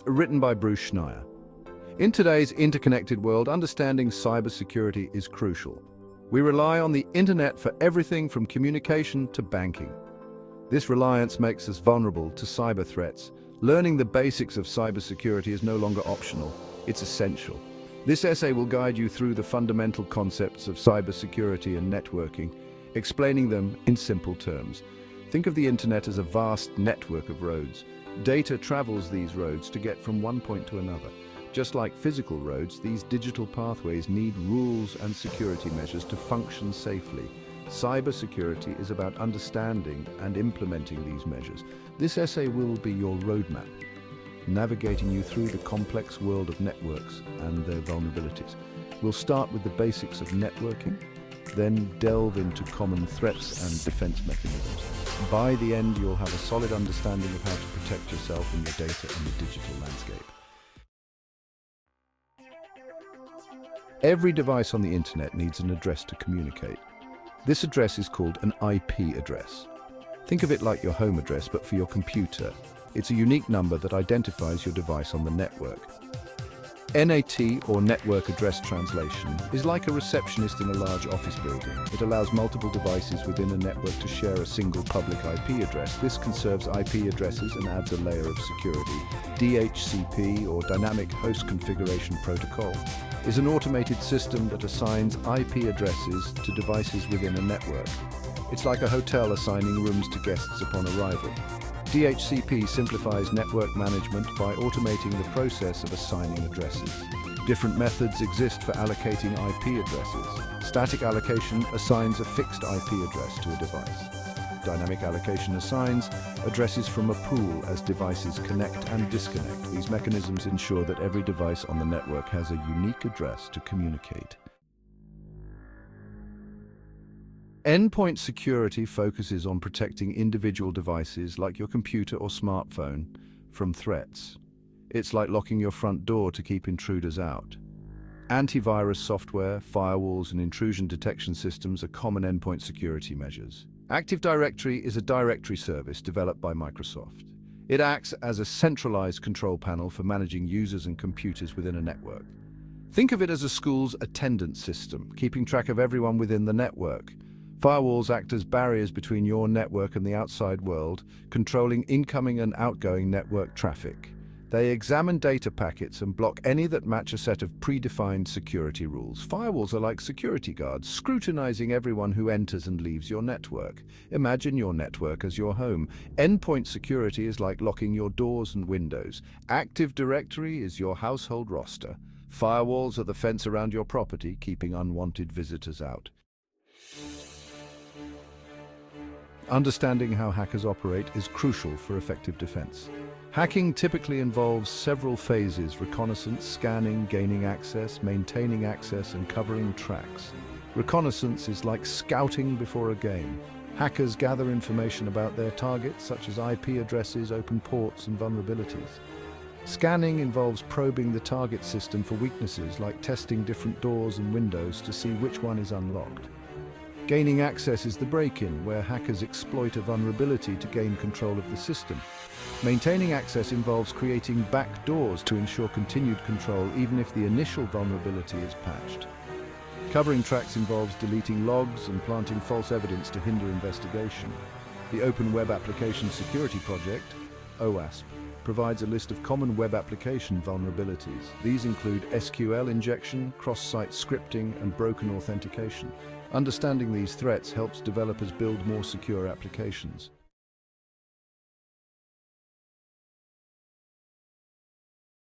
written by Bruce Schneier. In today's interconnected world, understanding cybersecurity is crucial. We rely on the internet for everything from communication to banking. This reliance makes us vulnerable to cyber threats. Learning the basics of cybersecurity is no longer optional, it's essential. This essay will guide you through the fundamental concepts of cybersecurity and networking, explaining them in simple terms. Think of the internet as a vast network of roads. Data travels these roads to get from one point to another. Just like physical roads, these digital pathways need rules and security measures to function safely. Cybersecurity is about understanding and implementing these measures. This essay will be your roadmap, navigating you through the complex world of networks and their vulnerabilities. We'll start with the basics of networking, then delve into common threats and defense mechanisms. By the end, you'll have a solid understanding of how to protect yourself and your data in the digital landscape. Every device on the internet needs an address to communicate. This address is called an IP address. Think of it like your home address, but for your computer. It's a unique number that identifies your device on the network. NAT, or Network Address Translation, is like a receptionist in a large office building. It allows multiple devices within a network to share a single public IP address. This conserves IP addresses and adds a layer of security. DHCP, or Dynamic Host Configuration Protocol, is an automated system that assigns IP addresses to devices within a network. It's like a hotel assigning rooms to guests upon arrival. DHCP simplifies network management by automating the process of assigning addresses. Different methods exist for allocating IP addresses. Static allocation assigns a fixed IP address to a device. Dynamic allocation assigns addresses from a pool as devices connect and disconnect. These mechanisms ensure that every device on the network has a unique address to communicate. Endpoint security focuses on protecting individual devices like your computer or smartphone from threats. It's like locking your front door to keep intruders out. Antivirus software, firewalls, and intrusion detection systems are common endpoint security measures. Active Directory is a directory service developed by Microsoft. It acts as a centralized control panel for managing users and computers within a network. Think of it as a school's attendance system, keeping track of everyone within the network. Firewalls act as barriers between your network and the outside world, controlling incoming and outgoing network traffic. They examine data packets and block any that match a set of predefined security rules. Firewalls are like security guards, scrutinizing everyone who enters and leaves your network. Imagine your network as your home. Endpoint security is like locking your doors and windows. Active Directory is your household roster. Firewalls are the fence around your property, keeping unwanted visitors out. Understanding how hackers operate is crucial for effective defense. Hacking typically involves several phases: reconnaissance, scanning, gaining access, maintaining access, and covering tracks. Reconnaissance is like scouting before a game. Hackers gather information about their targets, such as IP addresses, open ports, and vulnerabilities. Scanning involves probing the target system for weaknesses, like testing different doors and windows to see which one is unlocked. Gaining access is the break-in, where hackers exploit a vulnerability to gain control of the system. Maintaining access involves creating backdoors to ensure continued control even if the initial vulnerability is patched. Covering tracks involves deleting logs and planting false evidence to hinder investigation. The Open Web Application Security Project, OWASP, provides a list of common web application vulnerabilities. These include SQL injection, cross-site scripting, and broken authentication. Understanding these threats helps developers build more secure applications.